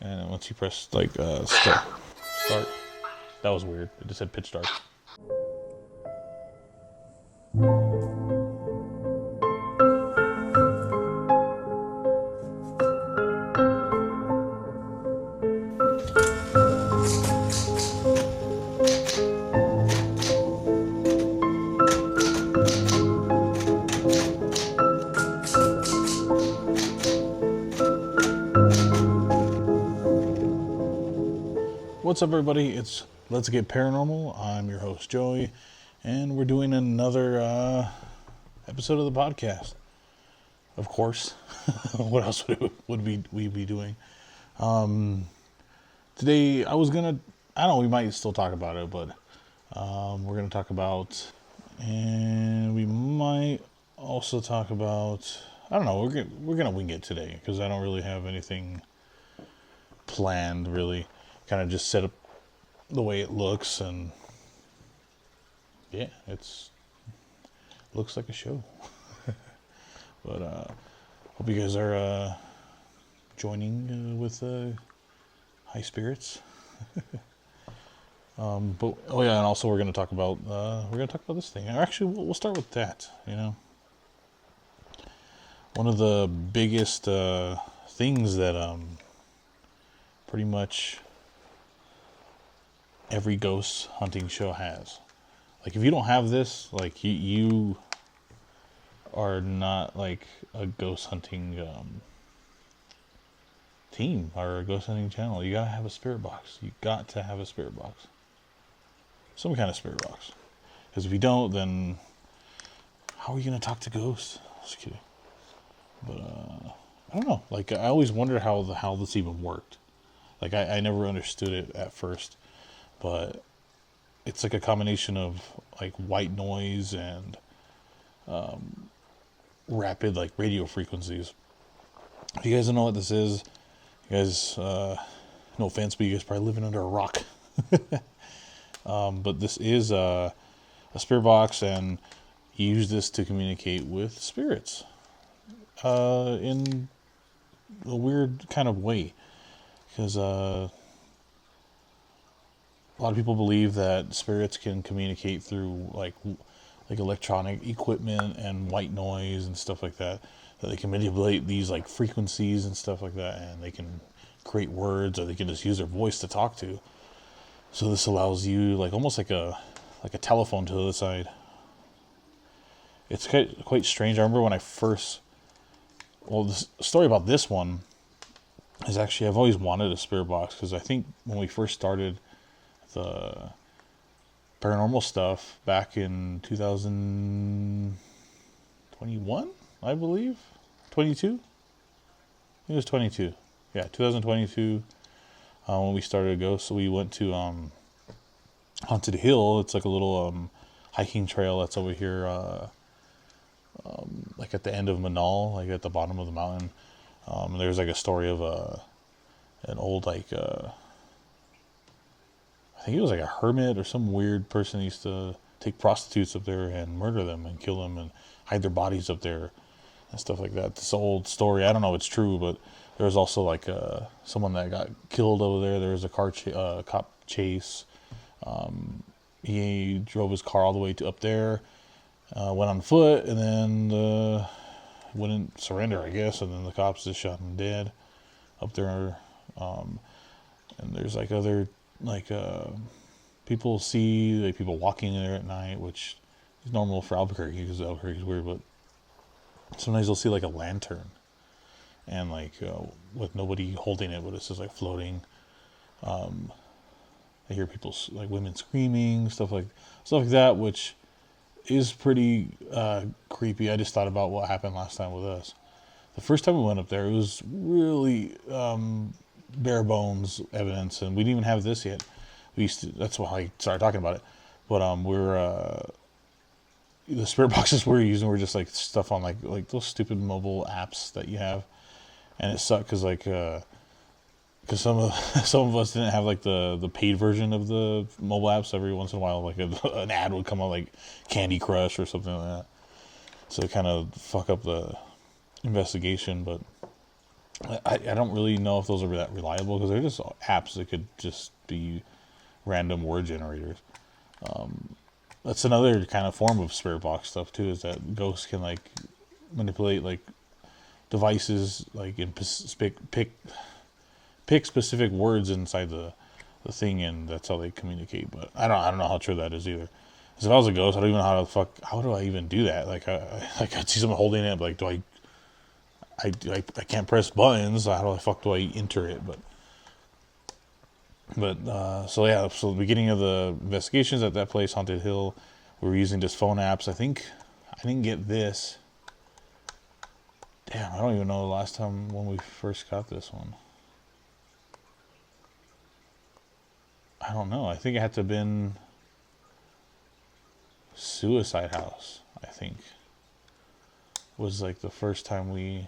And once you press start, that was weird. It just said pitch dark. What's up, everybody? It's Let's Get Paranormal. I'm your host, Joey, and we're doing another episode of the podcast. Of course. What else would we be doing? Today, I don't know, we might still talk about it, but we're going to talk about, and we might also talk about, I don't know, we're going to wing it today, because I don't really have anything planned, really. Kind of just set up the way it looks, and yeah, looks like a show. But hope you guys are joining with high spirits. But oh yeah, and also we're gonna talk about this thing. Actually, we'll start with that. One of the biggest things that pretty much every ghost hunting show has. Like, if you don't have this, like, you are not like a ghost hunting team or a ghost hunting channel. You gotta have a spirit box. You got to have a spirit box, some kind of spirit box. Because if you don't, then how are you gonna talk to ghosts? Just kidding. But I don't know. Like, I always wondered how this even worked. Like, I never understood it at first. But it's like a combination of like white noise and rapid like radio frequencies. If you guys don't know what this is, you guys, no offense, but you guys probably living under a rock. But this is a spirit box, and you use this to communicate with spirits in a weird kind of way, because a lot of people believe that spirits can communicate through like electronic equipment and white noise and stuff like that. That they can manipulate these like frequencies and stuff like that, and they can create words, or they can just use their voice to talk to. So this allows you like almost like a telephone to the other side. It's quite strange. I remember when the story about this one is actually, I've always wanted a spirit box, because I think when we first started the paranormal stuff back in 2021, I believe, 22. It was 22. Yeah, 2022. When we started Ghost, so we went to Haunted Hill. It's like a little hiking trail that's over here, like at the end of Manal, like at the bottom of the mountain. There's like a story of an old like. I think it was like a hermit or some weird person who used to take prostitutes up there and murder them and kill them and hide their bodies up there and stuff like that. This old story, I don't know if it's true, but there was also like someone that got killed over there. There was a cop chase. He drove his car all the way to up there, went on foot, and then wouldn't surrender, I guess, and then the cops just shot him dead up there. And there's like other people see like people walking there at night, which is normal for Albuquerque, because Albuquerque is weird, but sometimes you'll see like a lantern, and like with nobody holding it, but it's just like floating. I hear people, like women screaming, stuff like that, which is pretty creepy. I just thought about what happened last time with us. The first time we went up there, it was really bare bones evidence, and we didn't even have this yet. That's why I started talking about it. But the spirit boxes we're using were just like stuff on like those stupid mobile apps that you have, and it sucked because some of us didn't have like the paid version of the mobile apps. Every once in a while, like an ad would come on, like Candy Crush or something like that. So it kind of fuck up the investigation, but I don't really know if those are that reliable because they're just apps that could just be random word generators. That's another kind of form of spirit box stuff too. Is that ghosts can like manipulate like devices, like in pick specific words inside the thing, and that's how they communicate. But I don't know how true that is either. Because if I was a ghost, I don't even know how do I even do that? Like I'd see someone holding it, like I can't press buttons. How the fuck do I enter it? So yeah, so the beginning of the investigations at that place, Haunted Hill, we were using just phone apps. I think I didn't get this. Damn, I don't even know the last time when we first got this one. I don't know. I think it had to have been Suicide House, I think. Was like the first time we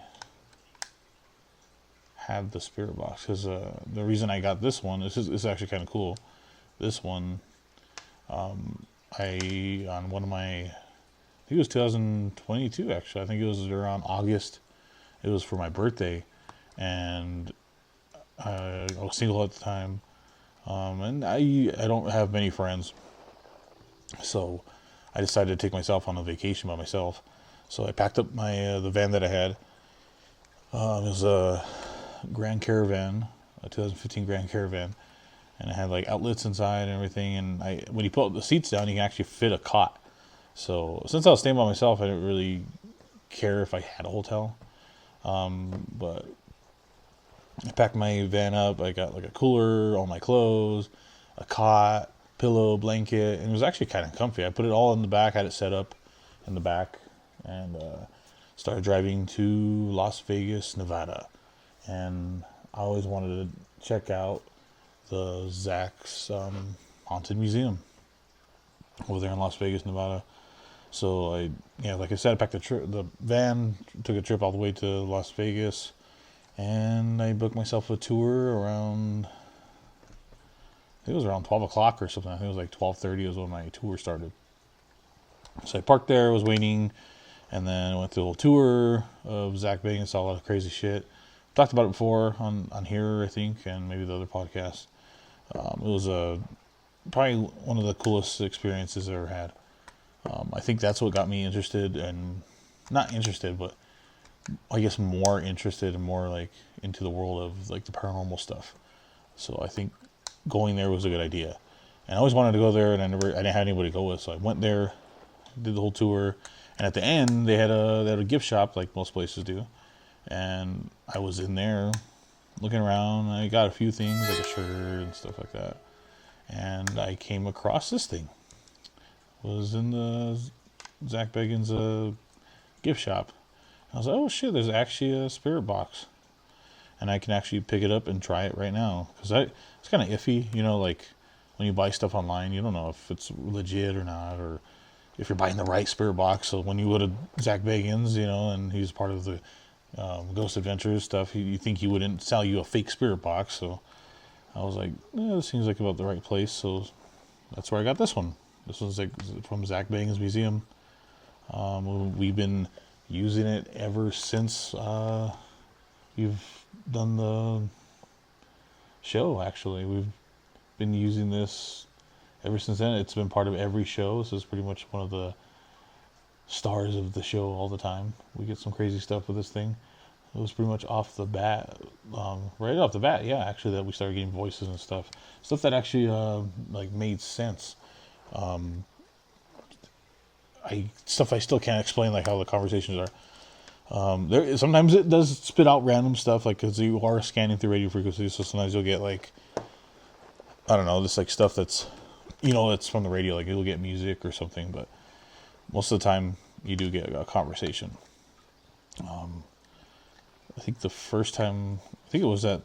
had the spirit box. Because the reason I got this one, this is actually kind of cool. This one, on one of my, I think it was 2022 actually. I think it was around August. It was for my birthday. And I was single at the time. And I don't have many friends. So I decided to take myself on a vacation by myself. So I packed up my the van that I had. It was a Grand Caravan, a 2015 Grand Caravan, and it had like outlets inside and everything. And when you put the seats down, you can actually fit a cot. So since I was staying by myself, I didn't really care if I had a hotel. But I packed my van up. I got like a cooler, all my clothes, a cot, pillow, blanket, and it was actually kind of comfy. I put it all in the back, had it set up in the back, and started driving to Las Vegas, Nevada. And I always wanted to check out the Zach's Haunted Museum over there in Las Vegas, Nevada. So like I said, I packed the van, took a trip all the way to Las Vegas, and I booked myself a tour around, I think it was around 12 o'clock or something. I think it was like 12:30 was when my tour started. So I parked there, was waiting, and then went through a little tour of Zach Bagans, saw a lot of crazy shit. Talked about it before on here, I think, and maybe the other podcasts. It was probably one of the coolest experiences I ever had. I think that's what got me interested, and not interested, but I guess more interested and more like into the world of like the paranormal stuff. So I think going there was a good idea. And I always wanted to go there, and I didn't have anybody to go with, so I went there, did the whole tour, and at the end they had a gift shop like most places do, and I was in there looking around. I got a few things like a shirt and stuff like that, and I came across this thing. It was in the Zach Bagans gift shop. I was like, oh shit, there's actually a spirit box, and I can actually pick it up and try it right now, because it's kind of iffy, like when you buy stuff online, you don't know if it's legit or not, or if you're buying the right spirit box. So when you go to Zach Bagans, and he's part of the Ghost Adventures stuff, you think he wouldn't sell you a fake spirit box. So I was like, this seems like about the right place. So that's where I got this one. This one's like from Zach Bagans Museum. We've been using it ever since you've done the show. Actually, we've been using this ever since then. It's been part of every show. This is pretty much one of the stars of the show all the time. We get some crazy stuff with this thing. It was pretty much off the bat, right off the bat, yeah, actually, that we started getting voices and stuff that actually like made sense. I still can't explain like how the conversations are. There sometimes it does spit out random stuff, like because you are scanning through radio frequencies, so sometimes you'll get like, I don't know, this like stuff that's it's from the radio, like you'll get music or something, but most of the time you do get a conversation. I think the first time, it was at,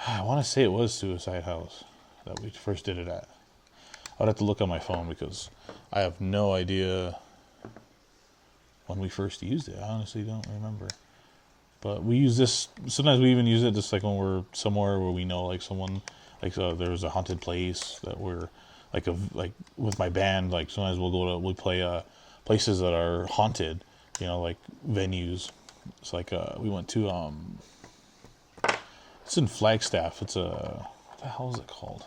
I want to say it was Suicide House that we first did it at. I'd have to look on my phone because I have no idea when we first used it. I honestly don't remember. But we use this, sometimes we even use it just like when we're somewhere where we know like someone, like there's a haunted place that we're, like with my band, like sometimes we'll play places that are haunted, like venues. It's like we went to it's in Flagstaff. It's a what the hell is it called?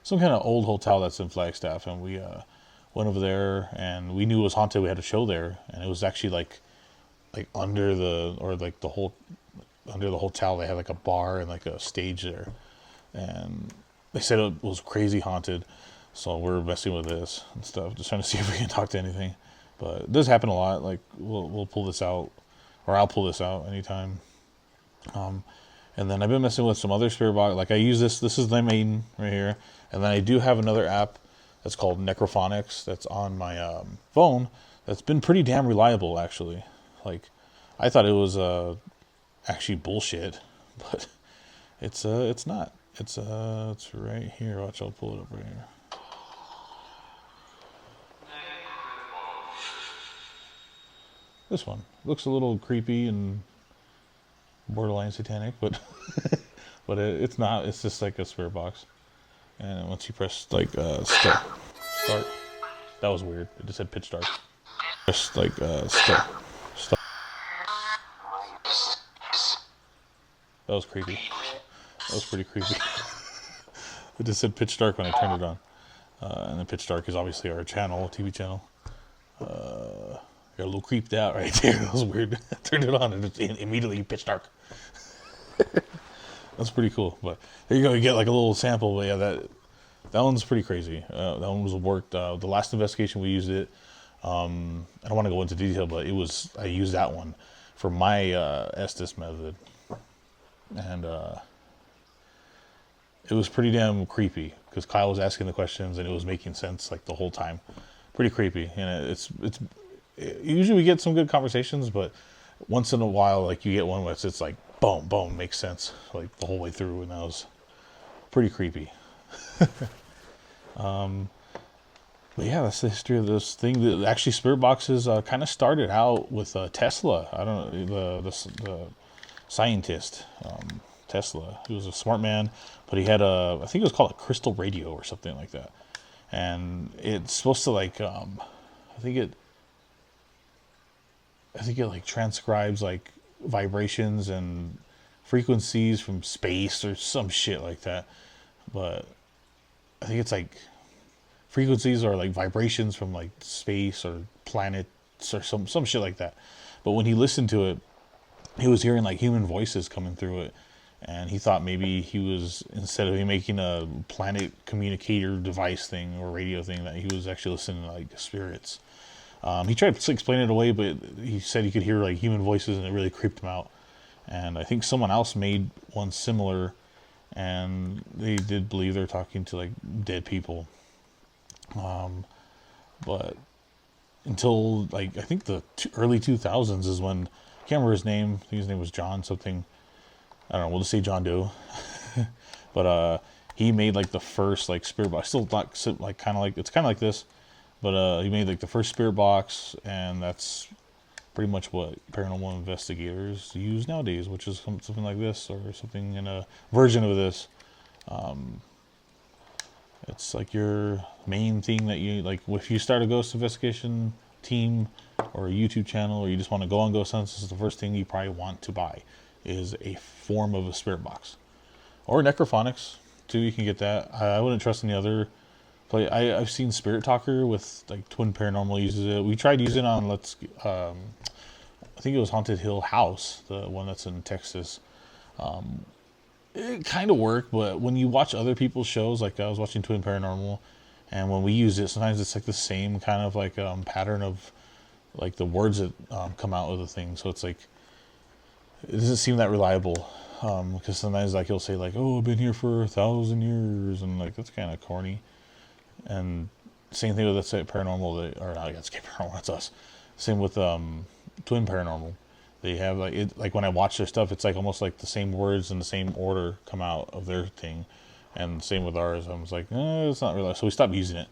Some kind of old hotel that's in Flagstaff, and we went over there, and we knew it was haunted. We had a show there, and it was actually like under the or like the whole under the hotel. They had like a bar and like a stage there, and they said it was crazy haunted. So we're messing with this and stuff, just trying to see if we can talk to anything. But it does happen a lot. Like we'll pull this out, or I'll pull this out anytime. And then I've been messing with some other spirit box. Like I use this. This is the main right here. And then I do have another app that's called Necrophonics that's on my phone. That's been pretty damn reliable, actually. Like I thought it was actually bullshit, but it's not. It's right here. Watch, I'll pull it up right here. This one looks a little creepy and borderline satanic, but but it's not. It's just like a spirit box. And once you press like start, that was weird. It just said pitch dark. Press like start. That was creepy. That was pretty creepy. It just said pitch dark when I turned it on. And then pitch dark is obviously our channel, TV channel. Got a little creeped out right there. That was weird. I turned it on and it immediately pitch dark. That's pretty cool. But there you go. You get like a little sample. But yeah, that one's pretty crazy. That one was worked. The last investigation we used it. I don't want to go into detail, but I used that one for my Estes method, and it was pretty damn creepy because Kyle was asking the questions and it was making sense like the whole time. Pretty creepy, and usually we get some good conversations, but once in a while, like you get one where it's like boom, boom, makes sense like the whole way through, and that was pretty creepy. But yeah, that's the history of this thing. That actually, spirit boxes kind of started out with Tesla. I don't know the scientist Tesla. He was a smart man, but he had I think it was called a crystal radio or something like that, and it's supposed to like I think it like transcribes like vibrations and frequencies from space or some shit like that. But I think it's like frequencies or like vibrations from like space or planets or some shit like that. But when he listened to it, he was hearing like human voices coming through it, and he thought maybe he was, instead of making a planet communicator device thing or radio thing, that he was actually listening to like spirits. He tried to explain it away, but he said he could hear like human voices, and it really creeped him out. And I think someone else made one similar, and they did believe they're talking to like dead people. But until like I think the early 2000s is when, I can't remember his name. I think his name was John something. I don't know. We'll just say John Doe. But he made like the first like spirit box. Still not like kind of like, it's kind of like this, but he made like the first spirit box, and that's pretty much what paranormal investigators use nowadays, which is something like this or something in a version of this. It's like your main thing that you like. If you start a ghost investigation team or a YouTube channel, or you just want to go on ghost hunts, this is the first thing you probably want to buy, is a form of a spirit box, or necrophonics too. You can get that. I wouldn't trust any other play. I've seen Spirit Talker with like Twin Paranormal uses it. We tried using it on I think it was Haunted Hill House, the one that's in Texas. It kind of worked, but when you watch other people's shows, like I was watching Twin Paranormal, and when we use it, sometimes it's like the same kind of like pattern of like the words that come out of the thing. So it's like, it doesn't seem that reliable, because sometimes like he'll say like, oh, I've been here for 1,000 years, and like that's kind of corny. And same thing with that's Paranormal, or not, that's Paranormal, that's us. Same with Twin Paranormal. They have like it, like when I watch their stuff, it's like almost like the same words in the same order come out of their thing, and same with ours. I was like, it's not really. So we stopped using it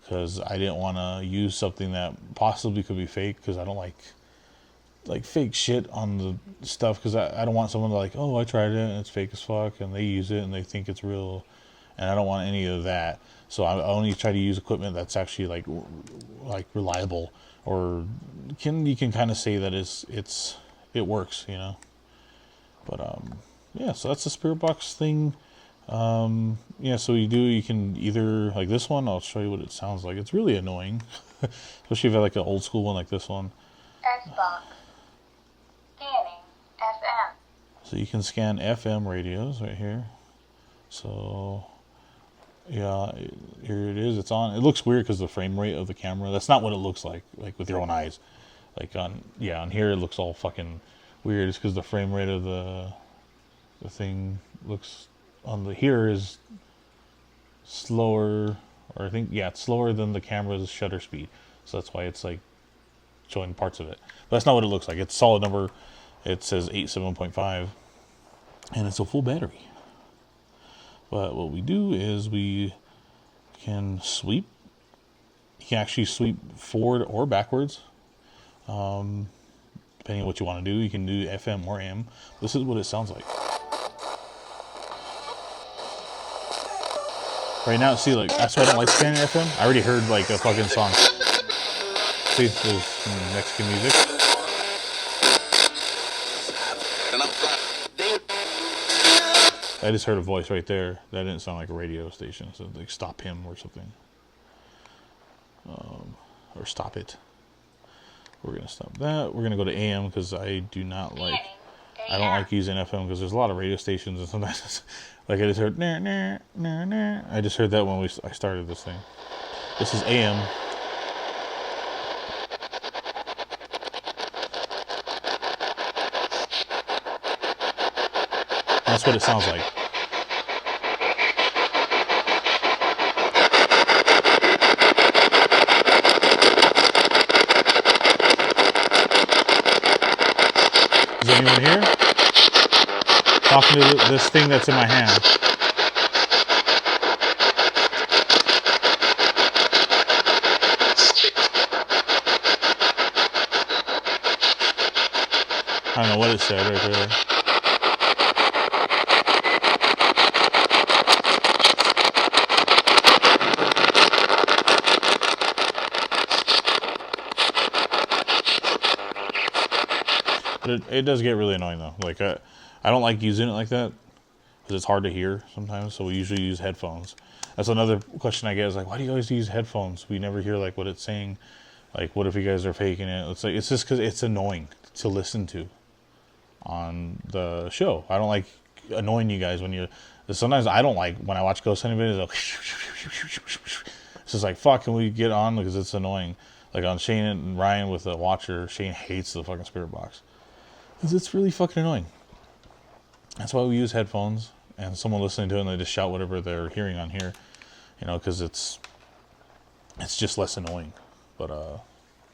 because I didn't want to use something that possibly could be fake, because I don't like fake shit on the stuff, because I don't want someone to like, oh, I tried it and it's fake as fuck, and they use it and they think it's real, and I don't want any of that. So I only try to use equipment that's actually like reliable, or you can kind of say that it's it works, you know. But yeah, so that's the spirit box thing. Yeah, so you can either, like this one, I'll show you what it sounds like. It's really annoying, especially if you have like an old school one like this one. Xbox. Scanning FM. So you can scan FM radios right here. So yeah, here it is. It's on. It looks weird because the frame rate of the camera. That's not what it looks like with your own eyes. Like on here it looks all fucking weird. It's because the frame rate of the thing looks on the here is slower, or I think it's slower than the camera's shutter speed. So that's why it's like showing parts of it. But that's not what it looks like. It's solid number. It says 87.5, and it's a full battery. But what we do is we can sweep. You can actually sweep forward or backwards, depending on what you want to do. You can do FM or AM. This is what it sounds like. Right now, see, like, that's why I don't like scanning FM. I already heard, like, a fucking song. See, there's some Mexican music. I just heard a voice right there. That didn't sound like a radio station. So, like, stop him or something. Or stop it. We're going to stop that. We're going to go to AM because I don't like using FM because there's a lot of radio stations and sometimes it's, like I just heard nah, nah, nah, nah. I just heard that when I started this thing. This is AM. That's what it sounds like. Is anyone here? Talking to this thing that's in my hand. I don't know what it said right there. But it does get really annoying though. Like I don't like using it like that because it's hard to hear sometimes. So we usually use headphones. That's another question I get is like, why do you always use headphones? We never hear like what it's saying. Like, what if you guys are faking it? It's like it's just because it's annoying to listen to on the show. I don't like annoying you guys when you. Sometimes I don't like when I watch ghost hunting videos. Like, it's just like, fuck, can we get on because it's annoying. Like on Shane and Ryan with the Watcher, Shane hates the fucking spirit box. Because it's really fucking annoying. That's why we use headphones and someone listening to it and they just shout whatever they're hearing on here. You know, because it's just less annoying. But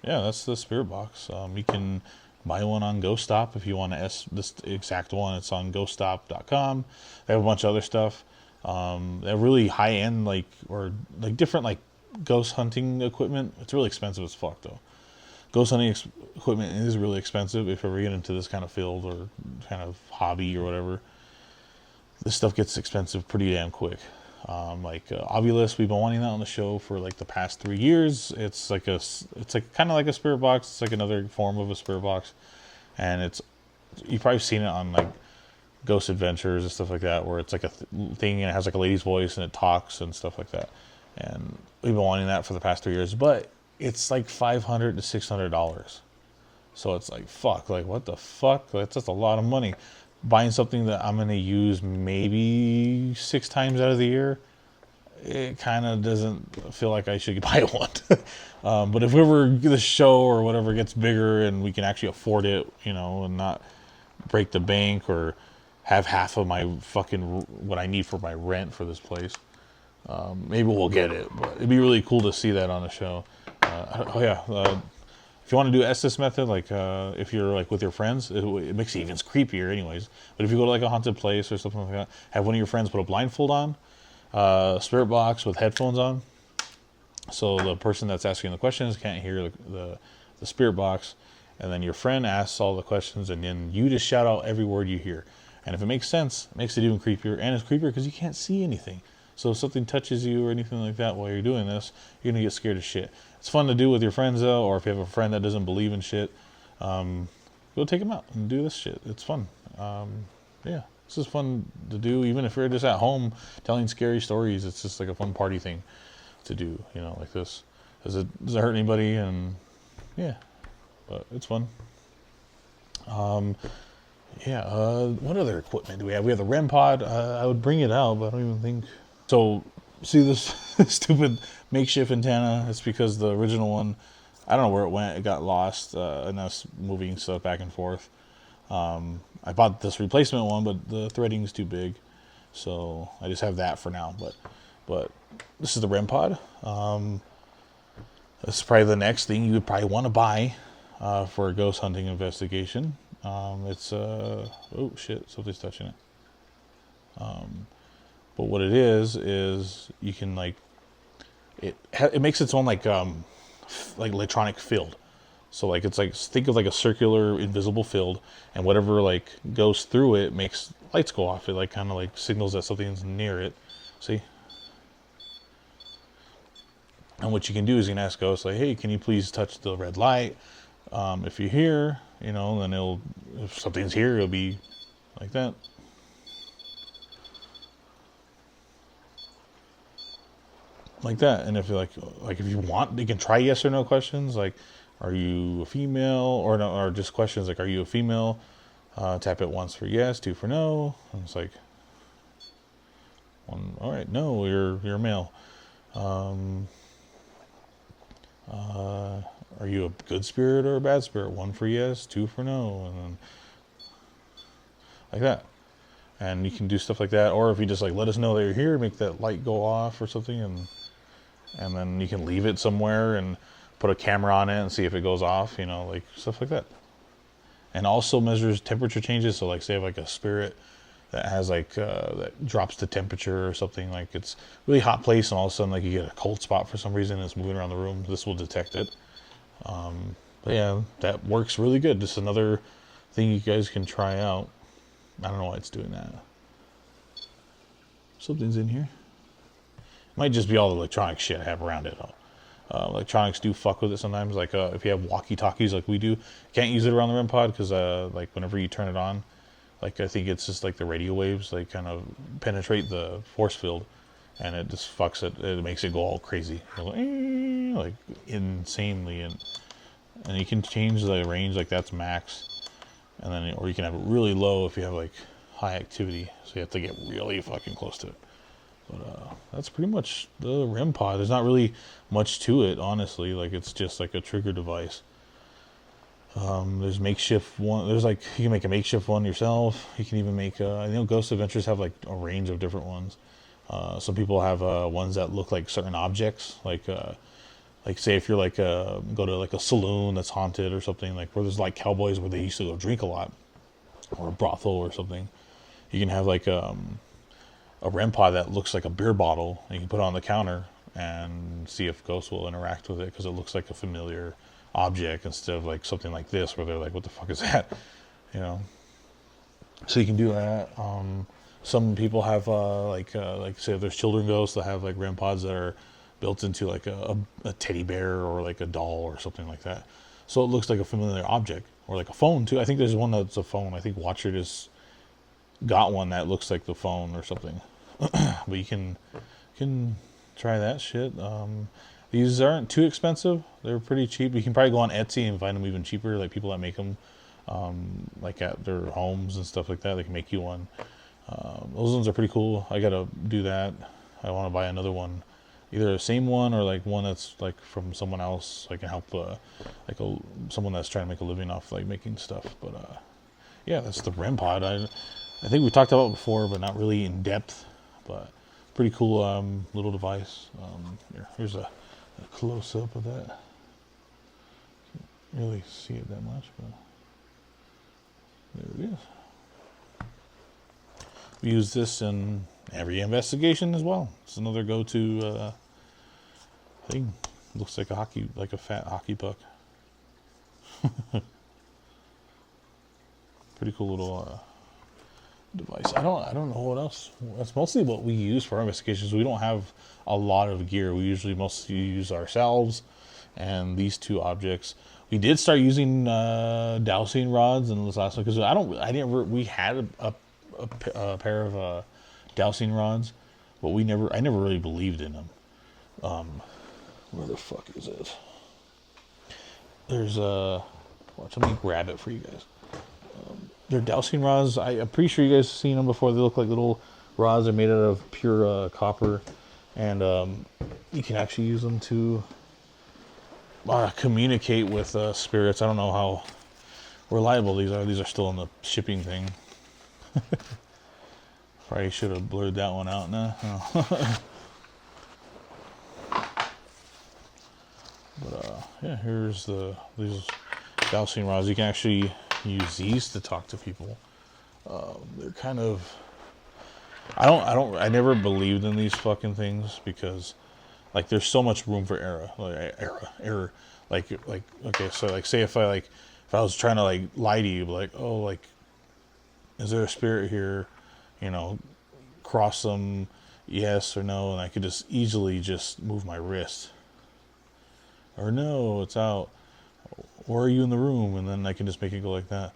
yeah, that's the spirit box. You can buy one on Ghost Stop if you want this exact one. It's on ghoststop.com. They have a bunch of other stuff. They're really high end, like different like ghost hunting equipment. It's really expensive as fuck though. Ghost hunting equipment is really expensive if you ever get into this kind of field or kind of hobby or whatever. This stuff gets expensive pretty damn quick. Like Ovilus, we've been wanting that on the show for like the past 3 years. It's like kind of like a spirit box. It's like another form of a spirit box, and you've probably seen it on like Ghost Adventures and stuff like that, where it's like a thing and it has like a lady's voice and it talks and stuff like that. And we've been wanting that for the past 3 years, but it's like $500 to $600. So it's like, fuck, like what the fuck? That's just a lot of money. Buying something that I'm going to use maybe 6 times out of the year, it kind of doesn't feel like I should buy one. But if ever the show or whatever gets bigger and we can actually afford it, you know, and not break the bank or have half of my fucking what I need for my rent for this place, maybe we'll get it. But it'd be really cool to see that on the show. If you want to do Estes method, like if you're like with your friends, it makes it even creepier anyways. But if you go to like a haunted place or something like that, have one of your friends put a blindfold on, spirit box with headphones on, so the person that's asking the questions can't hear the spirit box, and then your friend asks all the questions, and then you just shout out every word you hear. And if it makes sense, it makes it even creepier, and it's creepier because you can't see anything. So if something touches you or anything like that while you're doing this, you're going to get scared as shit. It's fun to do with your friends, though, or if you have a friend that doesn't believe in shit. go take them out and do this shit. It's fun. Yeah, this is fun to do. Even if you're just at home telling scary stories, it's just like a fun party thing to do. You know, like this. Does it hurt anybody? And yeah, but it's fun. Yeah. What other equipment do we have? We have the REM pod. I would bring it out, but I don't even think. So see this stupid makeshift antenna. It's because the original one, I don't know where it went. It got lost, and us moving stuff back and forth. I bought this replacement one, but the threading is too big, so I just have that for now. But this is the REM pod. This is probably the next thing you would probably want to buy for a ghost hunting investigation. It's oh shit, something's touching it. But what it is you can like it makes its own like electronic field. So like it's like, think of like a circular invisible field, and whatever like goes through it makes lights go off. It like kind of like signals that something's near it. See? And what you can do is you can ask ghosts like, hey, can you please touch the red light? If you're here, you know, then if something's here, it'll be like that. Like that. And if you're like if you want, you can try yes or no questions, like, are you a female? Or no, or just questions like, are you a female? Tap it once for yes, 2 for no. And it's like, one, all right, no, you're a male. Are you a good spirit or a bad spirit? 1 for yes, 2 for no, and then like that. And you can do stuff like that, or if you just like let us know that you're here, make that light go off or something, and then you can leave it somewhere and put a camera on it and see if it goes off, you know, like stuff like that. And also measures temperature changes. So like say if like a spirit that has like that drops the temperature or something, like it's really hot place and all of a sudden like you get a cold spot for some reason and it's moving around the room, this will detect it. But yeah, that works really good. Just another thing you guys can try out. I don't know why it's doing that. Something's in here. It might just be all the electronic shit I have around it. Electronics do fuck with it sometimes. Like if you have walkie-talkies like we do, can't use it around the REM pod because like whenever you turn it on, like I think it's just like the radio waves like kind of penetrate the force field, and it just fucks it. It makes it go all crazy, like insanely, and you can change the range. Like that's max, and then or you can have it really low if you have like high activity. So you have to get really fucking close to it. But that's pretty much the REM pod. There's not really much to it, honestly. Like it's just like a trigger device. There's makeshift one. There's like you can make a makeshift one yourself. You can even make. I know Ghost Adventures have like a range of different ones. Some people have ones that look like certain objects. Like say if you're like go to like a saloon that's haunted or something, like where there's like cowboys where they used to go drink a lot, or a brothel or something. You can have like a REM pod that looks like a beer bottle, and you can put it on the counter and see if ghosts will interact with it because it looks like a familiar object instead of like something like this where they're like, what the fuck is that, you know? So you can do that. Some people have like say if there's children ghosts, they'll have like REM pods that are built into like a teddy bear or like a doll or something like that, so it looks like a familiar object. Or like a phone too. I think there's one that's a phone. I think Watcher just got one that looks like the phone or something. But you can try that shit. These aren't too expensive. They're pretty cheap. You can probably go on Etsy and find them even cheaper. Like people that make them, like at their homes and stuff like that. They can make you one. Those ones are pretty cool. I gotta do that. I want to buy another one, either the same one or like one that's like from someone else. So I can help someone that's trying to make a living off like making stuff. But yeah, that's the REM pod. I think we talked about it before, but not really in depth. But pretty cool little device. Here's a close up of that. Can't really see it that much, but there it is. We use this in every investigation as well. It's another go-to thing. Looks like a fat hockey puck. Pretty cool little device. I don't know what else. That's mostly what we use for our investigations. We don't have a lot of gear. We usually mostly use ourselves and these two objects. We did start using dowsing rods in this last one because we had a pair of dowsing rods, but I never really believed in them. Where the fuck is it? There's watch, let me grab it for you guys. They're dowsing rods. I'm pretty sure you guys have seen them before. They look like little rods. They're made out of pure copper, and you can actually use them to communicate with spirits. I don't know how reliable these are. These are still in the shipping thing. Probably should have blurred that one out now. No. But yeah, here's these dowsing rods. You can actually use these to talk to people. They're kind of I never believed in these fucking things because like there's so much room for error. Like okay, so like say if I was trying to like lie to you, like, oh, like, is there a spirit here? You know, cross them, yes or no, and I could just easily just move my wrist. Or no, it's out. Or are you in the room? And then I can just make it go like that.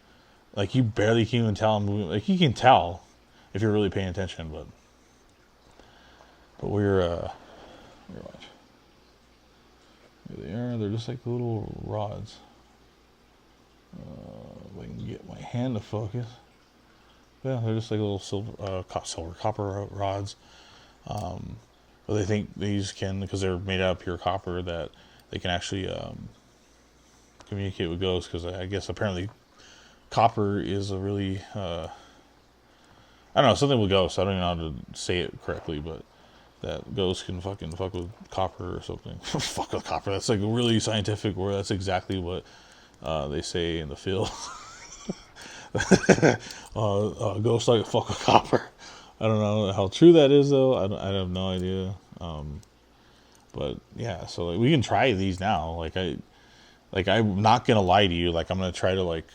Like you barely can even tell I'm moving. Like you can tell if you're really paying attention, but we're watch. Here they are. They're just like little rods. If I can get my hand to focus. Yeah, they're just like little silver copper rods. But they think these can, because they're made out of pure copper, that they can actually communicate with ghosts. Because I guess apparently copper is a really I don't know, something with ghosts. I don't even know how to say it correctly, but that ghosts can fucking fuck with copper or something. Fuck with copper. That's like a really scientific word. That's exactly what they say in the field. Ghosts like fuck with copper. I don't know how true that is though. I have no idea. But yeah, so like we can try these now. I'm not gonna lie to you. Like I'm gonna try to like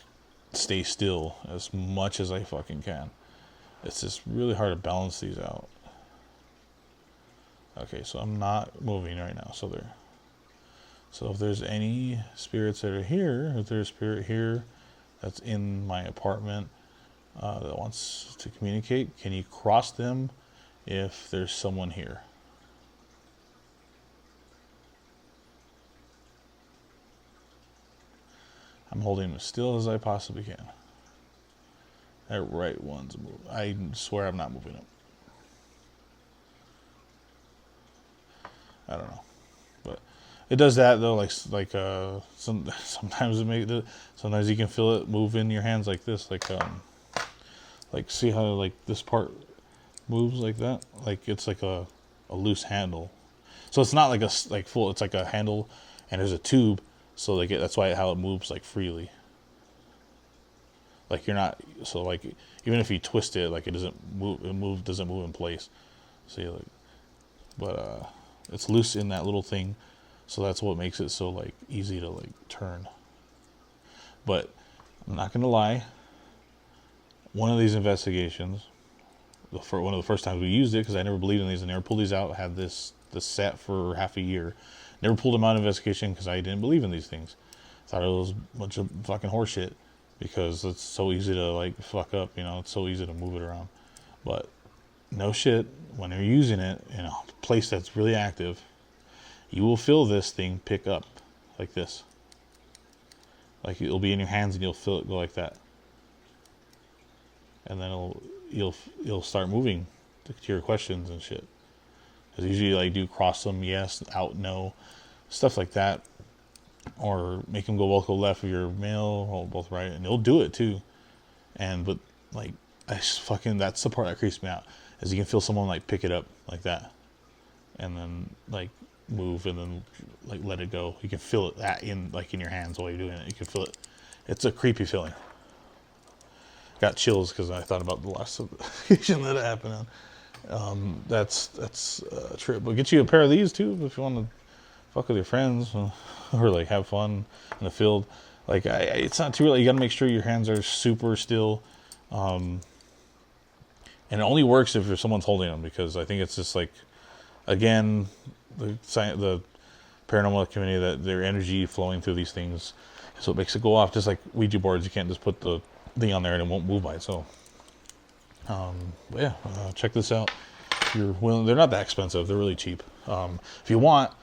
stay still as much as I fucking can. It's just really hard to balance these out. Okay, so I'm not moving right now. So if there's any spirits that are here, if there's a spirit here that's in my apartment that wants to communicate, can you cross them if there's someone here? I'm holding them as still as I possibly can. That right one's moving. I swear I'm not moving them. I don't know, but it does that though. Sometimes sometimes you can feel it move in your hands like this. Like see how like this part moves like that. Like it's like a loose handle. So it's not like full. It's like a handle, and there's a tube. So that's why how it moves like freely. Like you're not, so like even if you twist it, like it doesn't move doesn't move in place. See, like, but it's loose in that little thing, so that's what makes it so like easy to like turn. But I'm not gonna lie. One of these investigations, one of the first times we used it, because I never believed in these, I never pulled these out. Had this set for half a year. Never pulled them out of investigation because I didn't believe in these things. Thought it was a bunch of fucking horseshit because it's so easy to like fuck up, you know, it's so easy to move it around. But no shit, when you're using it in a place that's really active, you will feel this thing pick up like this. Like it'll be in your hands and you'll feel it go like that. And then you'll start moving to your questions and shit. Because usually like do cross them, yes, out, no, stuff like that. Or make them go both go left if you're male, or both right, and they'll do it too. But like that's the part that creeps me out, is you can feel someone like pick it up like that, and then like move, and then like let it go. You can feel it in your hands while you're doing it. You can feel it. It's a creepy feeling. Got chills because I thought about the last occasion that it happened on. That's a trip. But get you a pair of these too if you want to fuck with your friends or like have fun in the field. Like it's not too early. You got to make sure your hands are super still, and it only works if someone's holding them, because I think it's just like, again, the paranormal community, that their energy flowing through these things So it makes it go off, just like Ouija boards. You can't just put the thing on there and it won't move by itself. But yeah, check this out. If you're willing, they're not that expensive. They're really cheap. If you want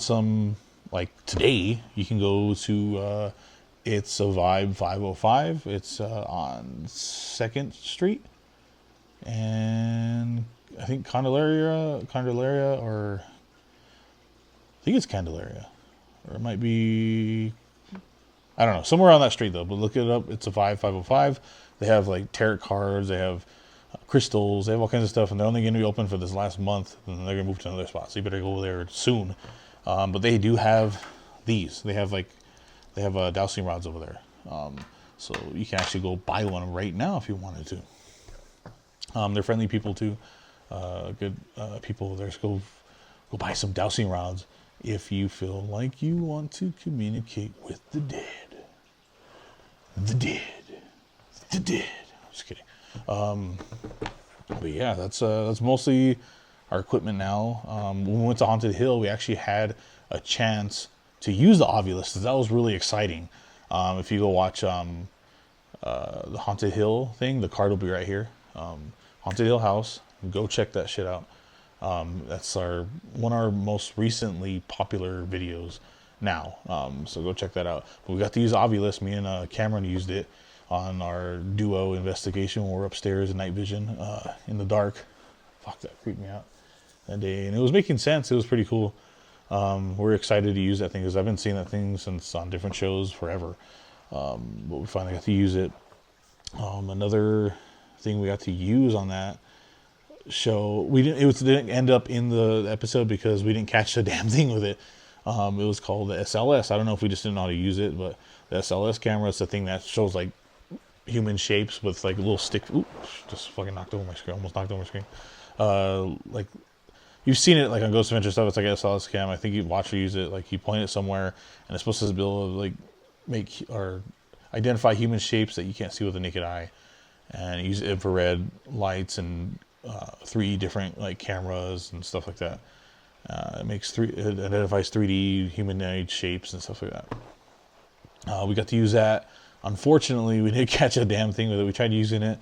some like today, you can go to it's a Vibe 505. It's on 2nd Street, and I think Candelaria, or I think it's Candelaria, or it might be, I don't know, somewhere on that street though. But look it up. It's a Vibe 505. They have like tarot cards. They have crystals. They have all kinds of stuff, and they're only going to be open for this last month, and they're going to move to another spot. So you better go there soon. But they do have these. They have dowsing rods over there. So you can actually go buy one right now if you wanted to. They're friendly people too. Good people there. So go buy some dowsing rods if you feel like you want to communicate with the dead. The dead. The dead. Just kidding. But yeah, that's mostly our equipment now. When we went to Haunted Hill, we actually had a chance to use the Ovilus. That was really exciting. If you go watch the Haunted Hill thing, the card will be right here. Haunted Hill House. Go check that shit out. That's one of our most recently popular videos now. So go check that out. But we got to use Ovilus. Me and Cameron used it on our duo investigation when we're upstairs in night vision in the dark. Fuck, that creeped me out that day. And it was making sense. It was pretty cool. We're excited to use that thing because I've been seeing that thing since on different shows forever. But we finally got to use it. Another thing we got to use on that show, it didn't end up in the episode because we didn't catch the damn thing with it. It was called the SLS. I don't know if we just didn't know how to use it, but the SLS camera is the thing that shows like human shapes with like a little stick. Ooh, just fucking knocked over my screen. Almost knocked over my screen. Like you've seen it like on Ghost Adventure stuff. It's like a SLS cam. I think you watch her use it. Like you point it somewhere, and it's supposed to be able to like make or identify human shapes that you can't see with the naked eye, and use infrared lights and 3 different like cameras and stuff like that. It identifies 3D humanoid shapes and stuff like that. We got to use that. Unfortunately, we didn't catch a damn thing with it. We tried using it,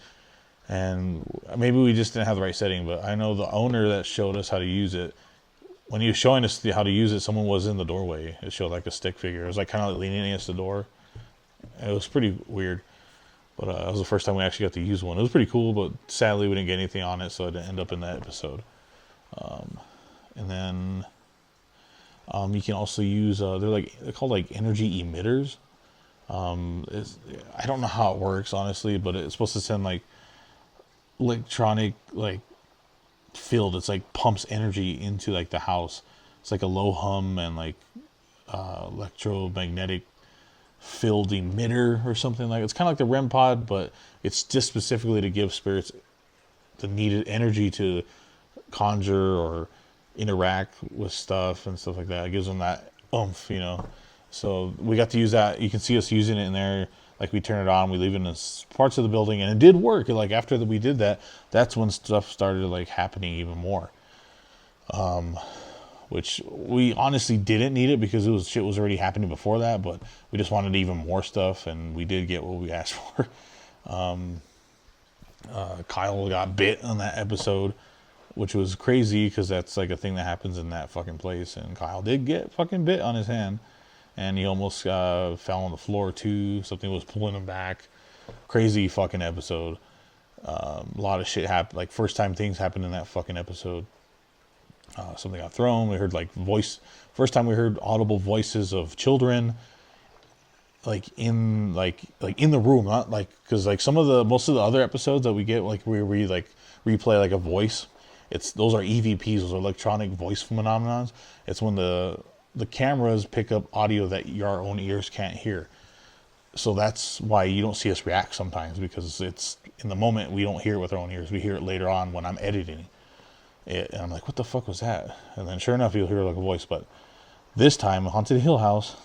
and maybe we just didn't have the right setting. But I know the owner that showed us how to use it, when he was showing us how to use it, someone was in the doorway. It showed like a stick figure. It was like kind of like leaning against the door. It was pretty weird. But it was the first time we actually got to use one. It was pretty cool, but sadly we didn't get anything on it, so it didn't end up in that episode. And then you can also use, they're called like energy emitters. I don't know how it works, honestly, but it's supposed to send like electronic like field. It's like pumps energy into like the house. It's like a low hum and like electromagnetic field emitter or something like. It's kind of like the REM pod, but it's just specifically to give spirits the needed energy to conjure or interact with stuff and stuff like that. It gives them that oomph, you know. So we got to use that. You can see us using it in there. Like we turn it on, we leave it in parts of the building, and it did work. Like after we did that, that's when stuff started like happening even more. Which we honestly didn't need it because shit was already happening before that, but we just wanted even more stuff, and we did get what we asked for. Kyle got bit on that episode, which was crazy because that's like a thing that happens in that fucking place, and Kyle did get fucking bit on his hand, and he almost fell on the floor too. Something was pulling him back. Crazy fucking episode. A lot of shit happened. Like first time things happened in that fucking episode. Something got thrown. We heard like first time we heard audible voices of children, like in the room, not like, because like most of the other episodes that we get, like where we like replay like a voice, those are EVPs, those are electronic voice phenomenons. It's when the cameras pick up audio that your own ears can't hear. So that's why you don't see us react sometimes, because it's in the moment we don't hear it with our own ears. We hear it later on when I'm editing it, and I'm like, what the fuck was that? And then sure enough, you'll hear like a voice. But this time, Haunted Hill House,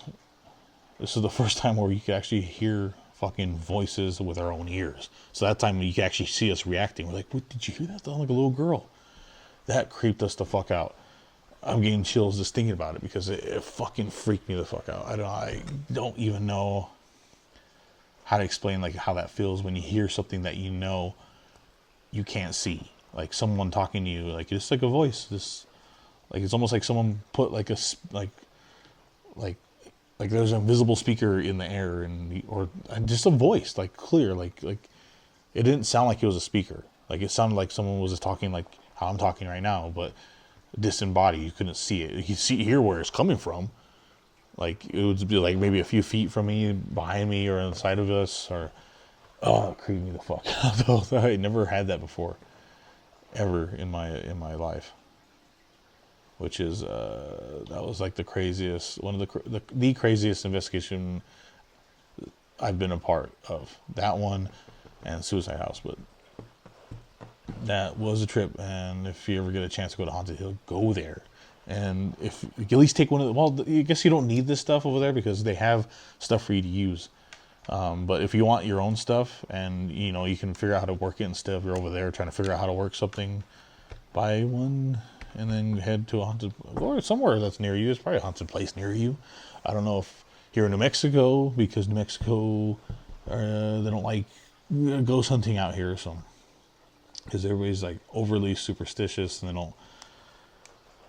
this is the first time where you can actually hear fucking voices with our own ears. So that time you can actually see us reacting. We're like, what, did you hear that? That sounded like a little girl. That creeped us the fuck out. I'm getting chills just thinking about it because it fucking freaked me the fuck out. I don't even know how to explain like how that feels when you hear something that you know you can't see, like someone talking to you, like it's like a voice, just like it's almost like someone put like like like there's an invisible speaker in the air and just a voice like clear, like it didn't sound like it was a speaker, like it sounded like someone was just talking like how I'm talking right now, but disembodied. You couldn't see it. You could hear where it's coming from. Like it would be like maybe a few feet from me, behind me, or on the side of us, or it creeped me the fuck out. I never had that before, ever in my life. Which is that was like the craziest, one of the craziest investigation I've been a part of. That one and Suicide House, but that was a trip. And if you ever get a chance to go to Haunted Hill, go there. And if you at least take one of the, well, I guess you don't need this stuff over there because they have stuff for you to use. But if you want your own stuff and you know you can figure out how to work it instead of you're over there trying to figure out how to work something, buy one and then head to a haunted, or somewhere that's near you. It's probably a haunted place near you. I don't know if here in New Mexico, because New Mexico, they don't like ghost hunting out here, so because everybody's like overly superstitious and they don't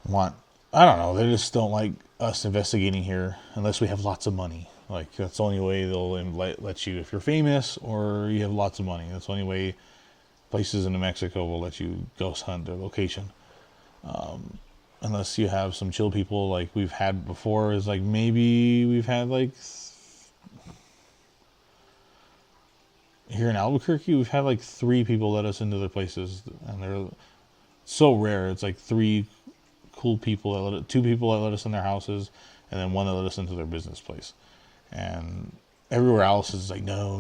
want, I don't know, they just don't like us investigating here unless we have lots of money. Like that's the only way they'll let you, if you're famous or you have lots of money. That's the only way places in New Mexico will let you ghost hunt their location. Unless you have some chill people like we've had before, is like maybe we've had like here in Albuquerque, we've had like 3 people let us into their places, and they're so rare. It's like 3 cool people 2 people that let us in their houses, and then 1 that let us into their business place. And everywhere else is like no,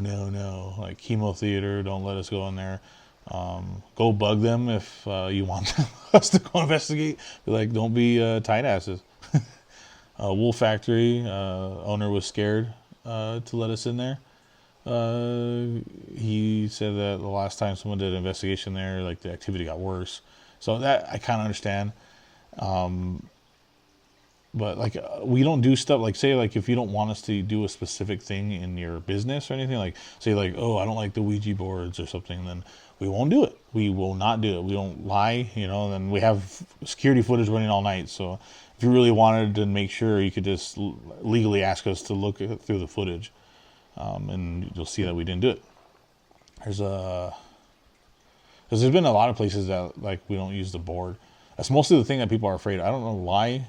like chemo theater, don't let us go in there. Go bug them if you want us to go investigate. Be like, don't be tight asses. Wool Factory owner was scared to let us in there. He said that the last time someone did an investigation there, like the activity got worse. So that I kind of understand. But like we don't do stuff like, say like if you don't want us to do a specific thing in your business or anything, like say like, oh, I don't like the Ouija boards or something, then we won't do it. We will not do it. We don't lie, you know, and then we have security footage running all night. So if you really wanted to make sure, you could just legally ask us to look through the footage. And you'll see that we didn't do it. Because there's been a lot of places that like we don't use the board. That's mostly the thing that people are afraid of. I don't know why.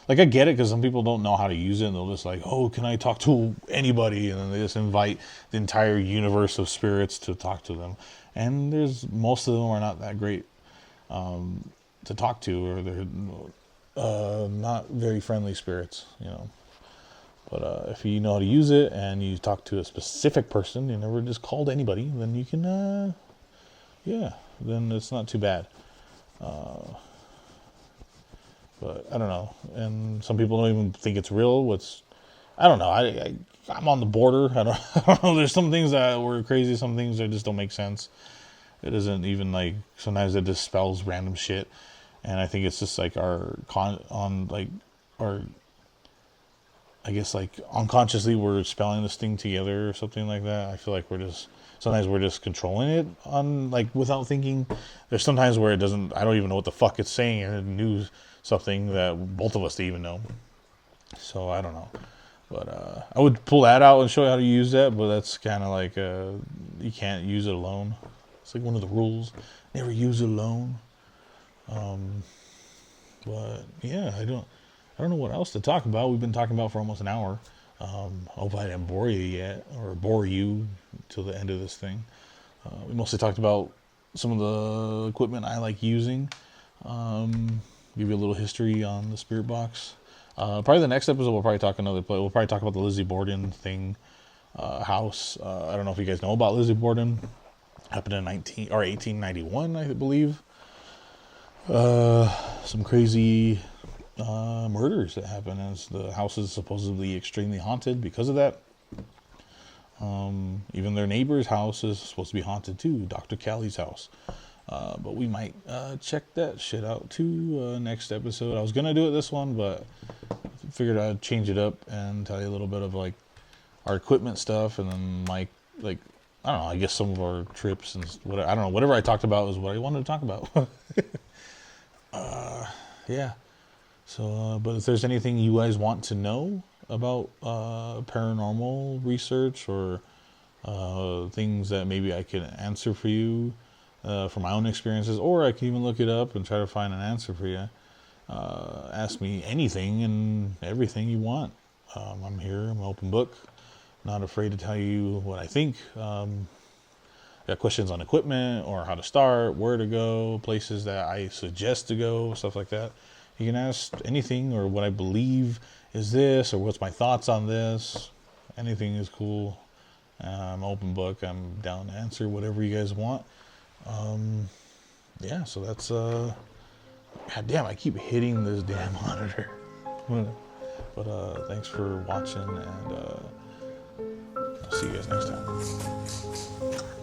Like I get it because some people don't know how to use it and they'll just like, oh, can I talk to anybody? And then they just invite the entire universe of spirits to talk to them. And most of them are not that great to talk to, or they're not very friendly spirits, you know. But if you know how to use it and you talk to a specific person, you never just called anybody, then you can, then it's not too bad. But I don't know. And some people don't even think it's real. I don't know. I'm on the border. I don't know. There's some things that were crazy. Some things that just don't make sense. It isn't even like, sometimes it just spells random shit. And I think it's just like I guess like unconsciously we're spelling this thing together or something like that. I feel like sometimes we're just controlling it on like without thinking. There's sometimes where I don't even know what the fuck it's saying, and it knew something that both of us even know. So I don't know. But I would pull that out and show you how to use that, but that's kind of like you can't use it alone. It's like one of the rules. Never use it alone. But yeah, I don't know what else to talk about. We've been talking about for almost an hour. Hope I didn't bore you yet, or bore you till the end of this thing. We mostly talked about some of the equipment I like using. Give you a little history on the spirit box. Probably the next episode we'll probably talk about the Lizzie Borden thing, house. I don't know if you guys know about Lizzie Borden. Happened in 1891, I believe. Some crazy murders that happen, as the house is supposedly extremely haunted because of that. Even their neighbor's house is supposed to be haunted too, Dr. Callie's house. But we might check that shit out too next episode. I was gonna do it this one, but figured I'd change it up and tell you a little bit of like our equipment stuff, and then like I don't know. I guess some of our trips and whatever. I don't know. Whatever I talked about was what I wanted to talk about. Yeah. So, but if there's anything you guys want to know about paranormal research or things that maybe I can answer for you from my own experiences, or I can even look it up and try to find an answer for you. Ask me anything and everything you want. I'm here. I'm an open book. Not afraid to tell you what I think. Got questions on equipment or how to start, where to go, places that I suggest to go, stuff like that. You can ask anything, or what I believe is this, or what's my thoughts on this. Anything is cool. I'm open book. I'm down to answer whatever you guys want. Yeah, so that's God damn, I keep hitting this damn monitor. But thanks for watching, and I'll see you guys next time.